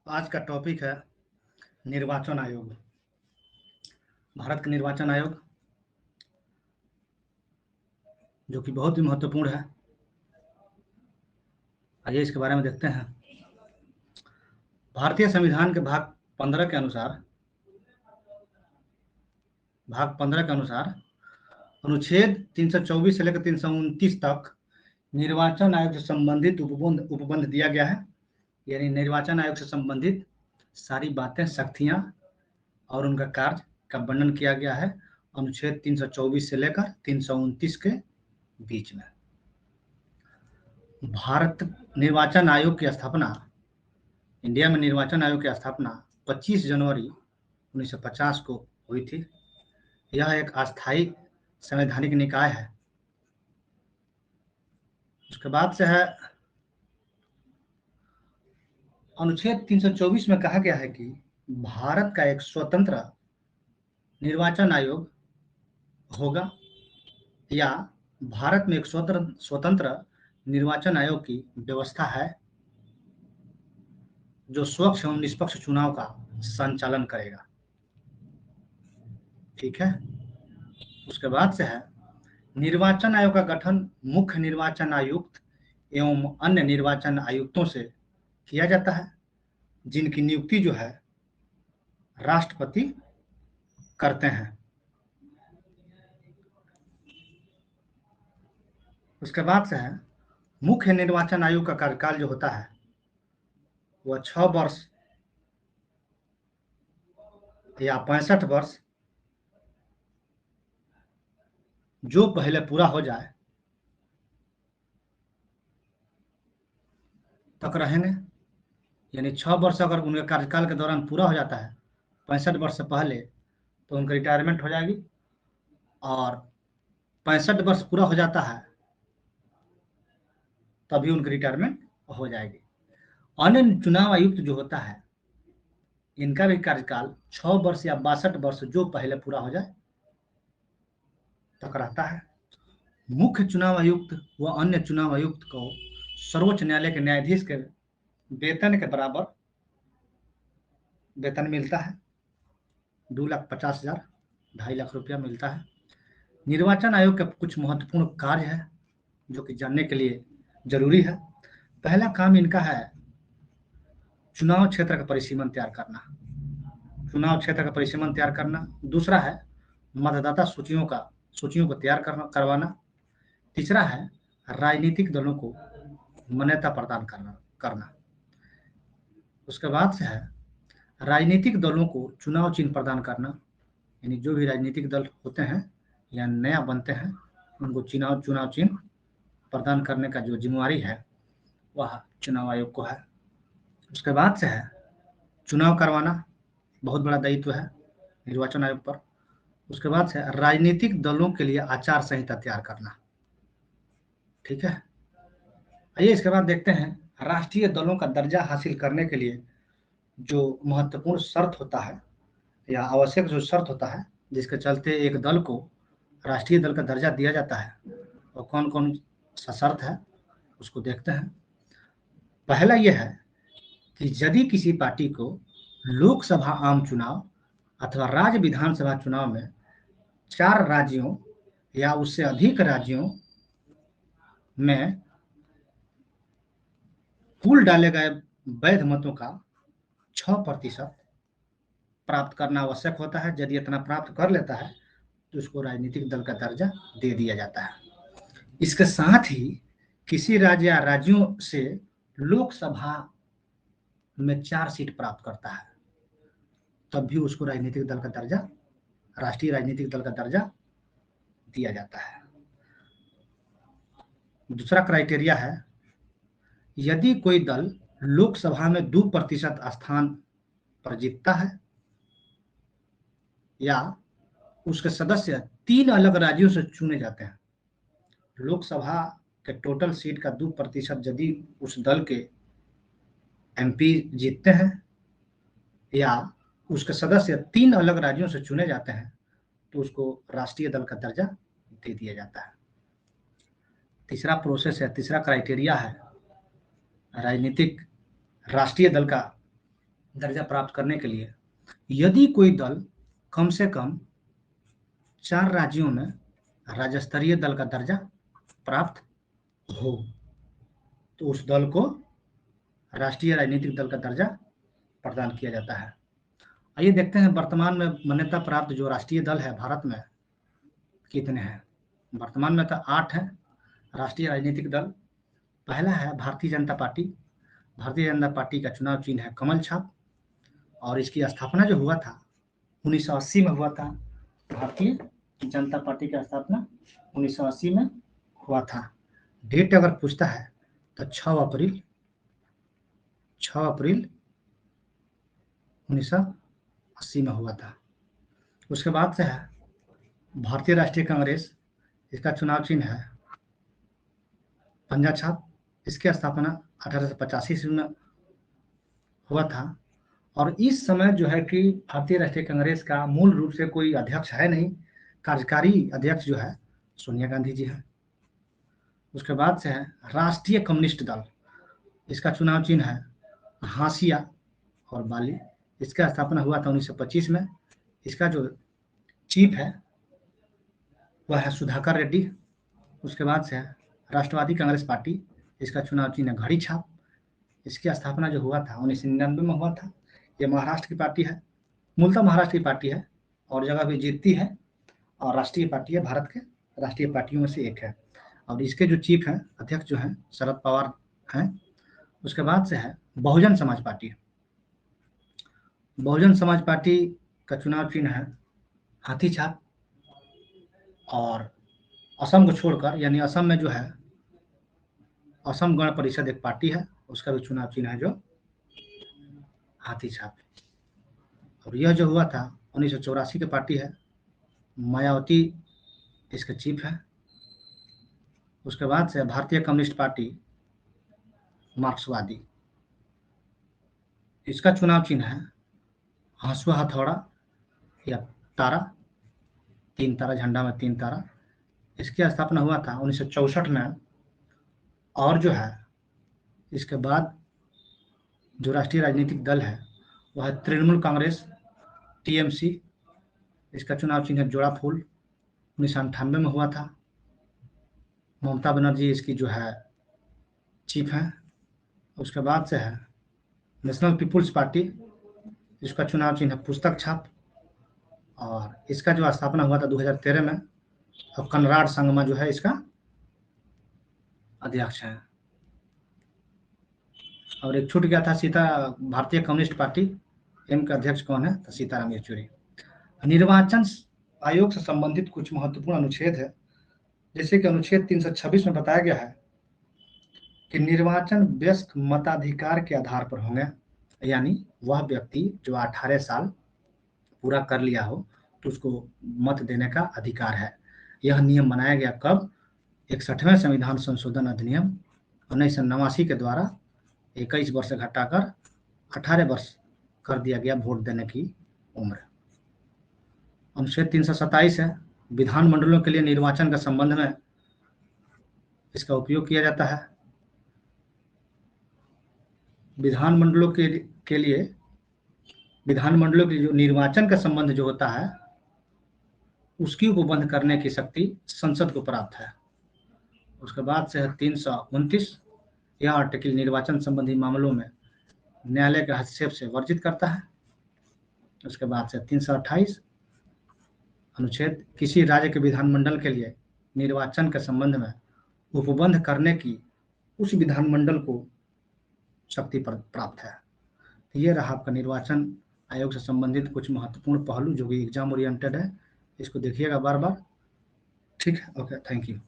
आज का टॉपिक है निर्वाचन आयोग। भारत का निर्वाचन आयोग जो कि बहुत ही महत्वपूर्ण है। आइए इसके बारे में देखते हैं। भारतीय संविधान के भाग 15 के अनुसार अनुच्छेद 324 से लेकर 329 तक निर्वाचन आयोग से संबंधित उपबंध दिया गया है। यानी निर्वाचन आयोग से संबंधित सारी बातें, शक्तियां और उनका कार्य का वर्णन किया गया है अनुच्छेद 324 से लेकर 329 के बीच में। भारत निर्वाचन आयोग की स्थापना, इंडिया में निर्वाचन आयोग की स्थापना 25 जनवरी 1950 को हुई थी। यह एक अस्थायी संवैधानिक निकाय है। उसके बाद से है अनुच्छेद 324 में कहा गया है कि भारत का एक स्वतंत्र निर्वाचन आयोग होगा या भारत में एक स्वतंत्र निर्वाचन आयोग की व्यवस्था है जो स्वच्छ एवं निष्पक्ष चुनाव का संचालन करेगा। ठीक है। उसके बाद से है निर्वाचन आयोग का गठन मुख्य निर्वाचन आयुक्त एवं अन्य निर्वाचन आयुक्तों से किया जाता है, जिनकी नियुक्ति जो है राष्ट्रपति करते हैं। उसके बाद से है मुख्य निर्वाचन आयोग का कार्यकाल जो होता है वह 6 वर्ष या 65 वर्ष जो पहले पूरा हो जाए तक रहेंगे। यानी 6 वर्ष अगर उनके कार्यकाल के दौरान पूरा हो जाता है 65 वर्ष से पहले, तो उनकी रिटायरमेंट हो जाएगी। और 65 वर्ष पूरा हो जाता है तभी उनकी रिटायरमेंट हो जाएगी। अन्य चुनाव आयुक्त जो होता है इनका भी कार्यकाल 6 वर्ष या 62 वर्ष जो पहले पूरा हो जाए तक रहता है। मुख्य चुनाव आयुक्त व अन्य चुनाव आयुक्त को सर्वोच्च न्यायालय के न्यायाधीश के वेतन के बराबर वेतन मिलता है। 2,50,000, 2.5 लाख रुपया मिलता है। निर्वाचन आयोग के कुछ महत्वपूर्ण कार्य है जो कि जानने के लिए जरूरी है। पहला काम इनका है चुनाव क्षेत्र का परिसीमन तैयार करना। दूसरा है मतदाता सूचियों को तैयार करवाना। तीसरा है राजनीतिक दलों को मान्यता प्रदान करना। उसके बाद से है राजनीतिक दलों को चुनाव चिन्ह प्रदान करना। यानी जो भी राजनीतिक दल होते हैं या नया बनते हैं उनको चुनाव चिन्ह प्रदान करने का जो जिम्मेवारी है वह चुनाव आयोग को है। उसके बाद से है चुनाव करवाना, बहुत बड़ा दायित्व है निर्वाचन आयोग पर। उसके बाद से राजनीतिक दलों के लिए आचार संहिता तैयार करना। ठीक है। आइए इसके बाद देखते हैं राष्ट्रीय दलों का दर्जा हासिल करने के लिए जो महत्वपूर्ण शर्त होता है या आवश्यक जो शर्त होता है जिसके चलते एक दल को राष्ट्रीय दल का दर्जा दिया जाता है, और कौन कौन सा शर्त है उसको देखते हैं। पहला यह है कि यदि किसी पार्टी को लोकसभा आम चुनाव अथवा राज्य विधानसभा चुनाव में 4 राज्यों या उससे अधिक राज्यों में कुल डाले गए वैध मतों का 6% प्राप्त करना आवश्यक होता है। यदि इतना प्राप्त कर लेता है तो उसको राजनीतिक दल का दर्जा दे दिया जाता है। इसके साथ ही किसी राज्य या राज्यों से लोकसभा में 4 सीट प्राप्त करता है तब भी उसको राजनीतिक दल का दर्जा, राष्ट्रीय राजनीतिक दल का दर्जा दिया जाता है। दूसरा क्राइटेरिया है यदि कोई दल लोकसभा में 2% स्थान पर जीतता है या उसके सदस्य 3 अलग राज्यों से चुने जाते हैं। लोकसभा के टोटल सीट का 2% यदि उस दल के एमपी जीतते हैं या उसके सदस्य 3 अलग राज्यों से चुने जाते हैं तो उसको राष्ट्रीय दल का दर्जा दे दिया जाता है। तीसरा प्रोसेस है, तीसरा क्राइटेरिया है राष्ट्रीय दल का दर्जा प्राप्त करने के लिए यदि कोई दल कम से कम 4 राज्यों में राज्य स्तरीय दल का दर्जा प्राप्त हो तो उस दल को राष्ट्रीय राजनीतिक दल का दर्जा प्रदान किया जाता है। आइए देखते हैं वर्तमान में मान्यता प्राप्त जो राष्ट्रीय दल है भारत में कितने हैं। वर्तमान में तो 8 है राष्ट्रीय राजनीतिक दल। पहला है भारतीय जनता पार्टी। भारतीय जनता पार्टी का चुनाव चिन्ह है कमल छाप और इसकी स्थापना जो हुआ था 1980 में हुआ था। भारतीय जनता पार्टी का स्थापना 1980 में हुआ था। डेट अगर पूछता है तो 6 अप्रैल 1980 में हुआ था। उसके बाद से है भारतीय राष्ट्रीय कांग्रेस। इसका चुनाव चिन्ह है पंजा छाप। इसकी स्थापना 1885 ईस्वी में हुआ था और इस समय जो है कि भारतीय राष्ट्रीय कांग्रेस का मूल रूप से कोई अध्यक्ष है नहीं। कार्यकारी अध्यक्ष जो है सोनिया गांधी जी हैं। उसके बाद से है राष्ट्रीय कम्युनिस्ट दल। इसका चुनाव चिन्ह है हाशिया और बाली। इसका स्थापना हुआ था 1925 में। इसका जो चीफ है वह है सुधाकर रेड्डी। उसके बाद से है राष्ट्रवादी कांग्रेस पार्टी। इसका चुनाव चिन्ह है घड़ी छाप। इसकी स्थापना जो हुआ था 1999 में हुआ था। ये महाराष्ट्र की पार्टी है, मूलतः महाराष्ट्र की पार्टी है और जगह भी जीतती है और राष्ट्रीय पार्टी है, भारत के राष्ट्रीय पार्टियों में से एक है और इसके जो चीफ हैं अध्यक्ष जो हैं शरद पवार हैं। उसके बाद से है बहुजन समाज पार्टी। बहुजन समाज पार्टी का चुनाव चिन्ह है हाथी छाप और असम को छोड़कर यानी असम में जो है असम गण परिषद एक पार्टी है, उसका भी चुनाव चिन्ह है जो हाथी छाप। और यह जो हुआ था 1984 की पार्टी है, मायावती इसके चीफ है। उसके बाद से भारतीय कम्युनिस्ट पार्टी मार्क्सवादी। इसका चुनाव चिन्ह है हंसुआ हथौड़ा या तारा, 3 तारा, झंडा में 3 तारा। इसकी स्थापना हुआ था 1964 में और जो है इसके बाद जो राष्ट्रीय राजनीतिक दल है वह है तृणमूल कांग्रेस टीएमसी। इसका चुनाव चिन्ह है जोड़ा फूल, 1998 में हुआ था। ममता बनर्जी इसकी जो है चीफ हैं। उसके बाद से है नेशनल पीपुल्स पार्टी। इसका चुनाव चिन्ह है पुस्तक छाप और इसका जो स्थापना हुआ था 2013 में और कनराड संगमा जो है इसका अध्यक्ष है। और एक छूट गया था भारतीय कम्युनिस्ट पार्टी एम का अध्यक्ष कौन है तो सीताराम येचुरी। निर्वाचन आयोग से संबंधित कुछ महत्वपूर्ण अनुच्छेद है, जैसे कि अनुच्छेद 326 में बताया गया है कि निर्वाचन वयस्क मताधिकार के आधार पर होंगे, यानी वह व्यक्ति जो 18 साल पूरा कर लिया हो तो उसको मत देने का अधिकार है। यह नियम बनाया गया कब? 61वें संविधान संशोधन अधिनियम 1989 के द्वारा 21 वर्ष से घटाकर 18 वर्ष कर दिया गया वोट देने की उम्र। अनुच्छेद 327 है विधानमंडलों के लिए निर्वाचन के संबंध में इसका उपयोग किया जाता है। विधानमंडलों के लिए विधानमंडलों के जो निर्वाचन का संबंध जो होता है उसकी उपबंध करने की शक्ति संसद को प्राप्त है। उसके बाद से है 329। यह आर्टिकल निर्वाचन संबंधी मामलों में न्यायालय के हस्तक्षेप से वर्जित करता है। उसके बाद से 328 अनुच्छेद किसी राज्य के विधानमंडल के लिए निर्वाचन के संबंध में उपबंध करने की उस विधानमंडल को शक्ति प्राप्त है। ये रहा आपका निर्वाचन आयोग से संबंधित कुछ महत्वपूर्ण पहलू जो भी एग्जाम ओरिएंटेड है। इसको देखिएगा बार बार। ठीक है, ओके, थैंक यू।